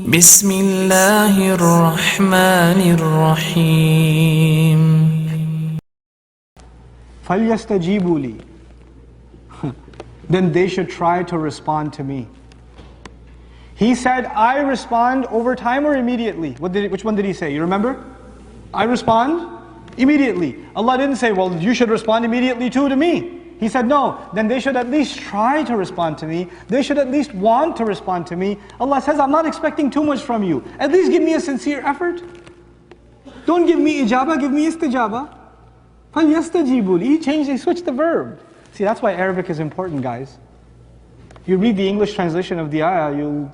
بسم الله الرحمن الرحيم فَلْيَسْتَجِيبُوا لِي. Then they should try to respond to me. He said, I respond over time or immediately? Which one did he say? You remember? I respond immediately. Allah didn't say, well, you should respond immediately too to me. He said, no, then they should at least try to respond to me. They should at least want to respond to me. Allah says, I'm not expecting too much from you. At least give me a sincere effort. Don't give me ijaba, give me istijaba. فَلْيَسْتَجِيبُوا لِي. He switched the verb. See, that's why Arabic is important, guys. You read the English translation of the ayah,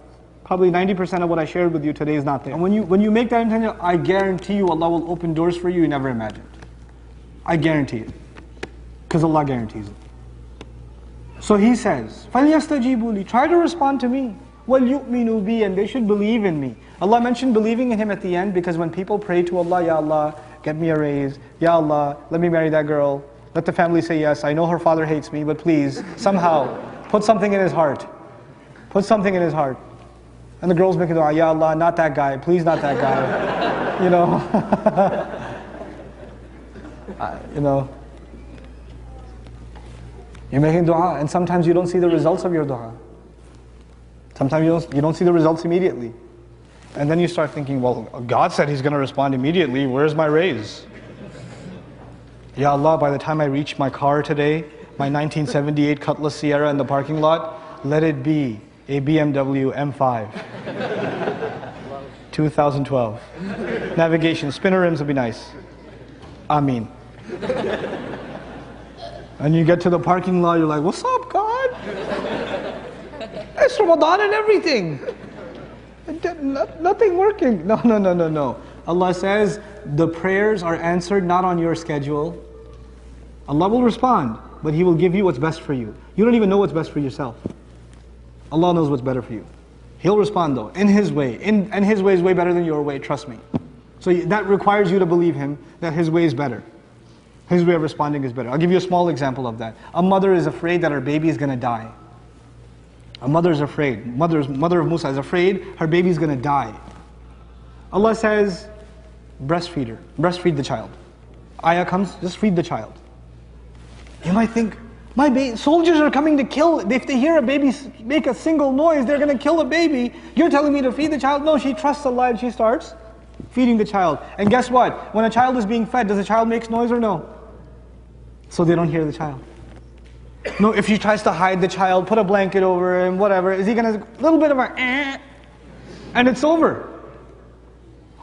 probably 90% of what I shared with you today is not there. And when you make that intention, I guarantee you Allah will open doors for you you never imagined. I guarantee it. Because Allah guarantees it. So he says, فَلْيَسْتَجِيبُوا لِي. Try to respond to me. وَلْيُؤْمِنُوا بِي. And they should believe in me. Allah mentioned believing in Him at the end because when people pray to Allah, Ya Allah, get me a raise. Ya Allah, let me marry that girl. Let the family say yes. I know her father hates me, but please, somehow, put something in his heart. Put something in his heart. And the girl's making dua, Ya Allah, not that guy. Please not that guy. You know. You know. You're making dua, and sometimes you don't see the results of your dua. Sometimes you don't see the results immediately. And then you start thinking, well, God said He's going to respond immediately. Where's my raise? Ya Allah, by the time I reach my car today, my 1978 Cutlass Sierra in the parking lot, let it be a BMW M5. 2012. Navigation, spinner rims would be nice. Ameen. And you get to the parking lot, you're like, what's up, God? It's Ramadan and everything. Nothing working. No. Allah says, the prayers are answered not on your schedule. Allah will respond, but He will give you what's best for you. You don't even know what's best for yourself. Allah knows what's better for you. He'll respond though, in His way. And His way is way better than your way, trust me. So that requires you to believe Him, that His way is better. His way of responding is better. I'll give you a small example of that. A mother is afraid that her baby is going to die. A mother is afraid. Mother of Musa is afraid her baby is going to die. Allah says, breastfeed her. Breastfeed the child. Ayah comes, just feed the child. You might think, soldiers are coming to kill. If they hear a baby make a single noise, they're going to kill a baby. You're telling me to feed the child? No, she trusts Allah and she starts feeding the child. And guess what? When a child is being fed, does the child make noise or no? So they don't hear the child. No, if she tries to hide the child, put a blanket over him, whatever, is he going to, a little bit of a and it's over.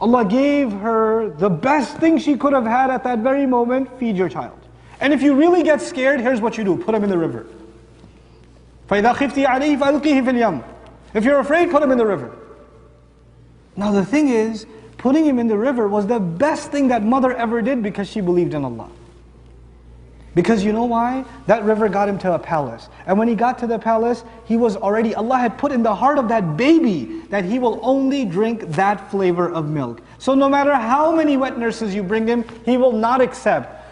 Allah gave her the best thing she could have had at that very moment, feed your child. And if you really get scared, here's what you do, put him in the river. فَإِذَا خِفْتِ عَلَيْهِ فَأَلْقِيهِ فِي الْيَمِّ. If you're afraid, put him in the river. Now the thing is, putting him in the river was the best thing that mother ever did because she believed in Allah. Because you know why? That river got him to a palace. And when he got to the palace, Allah had put in the heart of that baby that he will only drink that flavor of milk. So no matter how many wet nurses you bring him, he will not accept.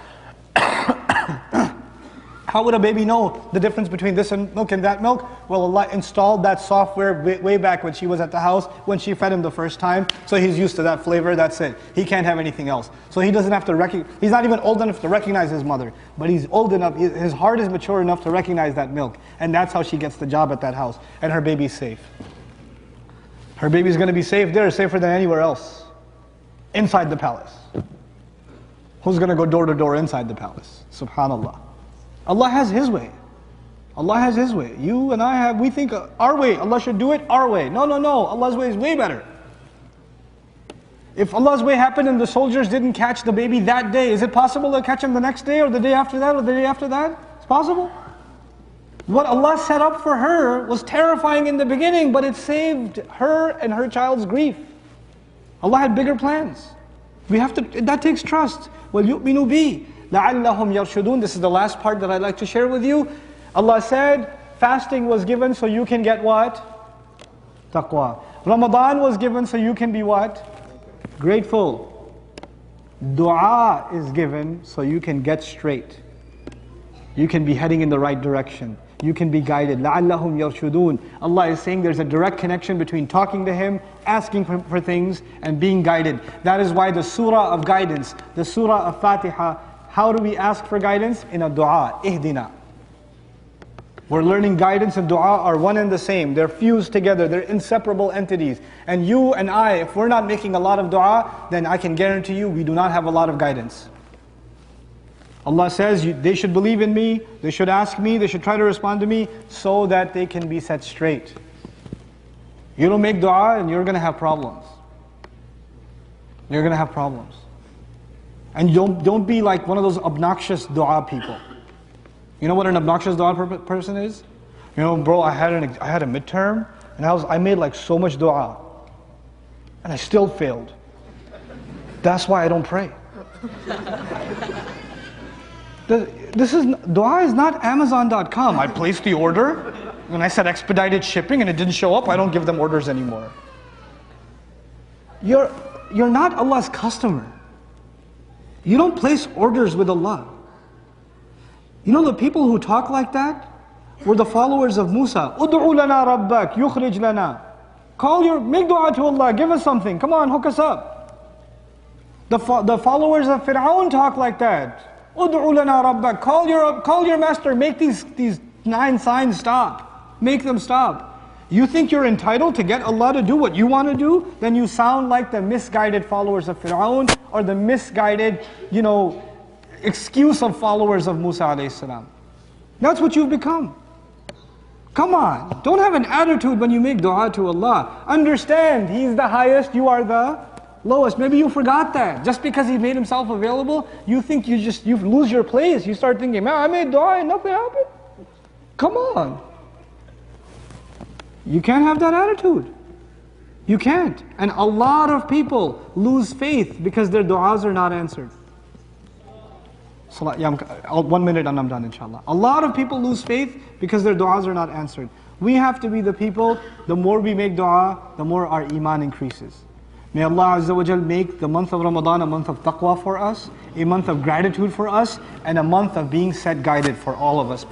How would a baby know the difference between this milk and that milk? Well, Allah installed that software way back when she was at the house, when she fed him the first time. So he's used to that flavor, that's it. He can't have anything else. So he doesn't have to he's not even old enough to recognize his mother. But he's old enough, his heart is mature enough to recognize that milk. And that's how she gets the job at that house. And her baby's safe. Her baby's going to be safe there, safer than anywhere else. Inside the palace. Who's going to go door to door inside the palace? Subhanallah. Allah has His way. Allah has His way. You and I we think our way, Allah should do it our way. No. Allah's way is way better. If Allah's way happened and the soldiers didn't catch the baby that day, is it possible to catch him the next day or the day after that or the day after that? It's possible. What Allah set up for her was terrifying in the beginning, but it saved her and her child's grief. Allah had bigger plans. That takes trust. وَلْيُؤْمِنُوا بِي لَعَلَّهُمْ يَرْشُدُونَ. This is the last part that I'd like to share with you. Allah said, fasting was given so you can get what? Taqwa. Ramadan was given so you can be what? Grateful. Dua is given so you can get straight. You can be heading in the right direction. you can be guided. لَعَلَّهُمْ يَرْشُدُونَ. Allah is saying there's a direct connection between talking to Him, asking for things, and being guided. That is why the surah of guidance, the surah of Fatiha, how do we ask for guidance? In a dua, ihdina. We're learning guidance and dua are one and the same. They're fused together, they're inseparable entities. And you and I, if we're not making a lot of dua, then I can guarantee you we do not have a lot of guidance. Allah says they should believe in me, they should ask me, they should try to respond to me so that they can be set straight. You don't make dua and you're going to have problems. You're going to have problems. And don't be like one of those obnoxious dua people. You know what an obnoxious dua person is? You know, bro, I had a midterm and I made like so much dua and I still failed. That's why I don't pray. Dua is not Amazon.com. I placed the order and I said expedited shipping and it didn't show up. I don't give them orders anymore. You're not Allah's customer. You don't place orders with Allah. You know the people who talk like that were the followers of Musa. Ud'u lana rabbak, yukhrij lana. Make dua to Allah, give us something. Come on, hook us up. The followers of Fir'aun talk like that. Ud'u lana rabbak, call your master, make these 9 signs stop. Make them stop. You think you're entitled to get Allah to do what you want to do? Then you sound like the misguided followers of Fir'aun or the misguided, excuse of followers of Musa alayhi salam. That's what you've become. Come on, don't have an attitude when you make dua to Allah. Understand, He's the highest, you are the lowest. Maybe you forgot that. Just because He made Himself available, you think you lose your place. You start thinking, man, I made dua and nothing happened. Come on. You can't have that attitude. You can't. And a lot of people lose faith because their du'as are not answered. 1 minute and I'm done, inshallah. A lot of people lose faith because their du'as are not answered. We have to be the people, the more we make dua, the more our iman increases. May Allah Azza wa Jal make the month of Ramadan a month of taqwa for us, a month of gratitude for us, and a month of being set guided for all of us.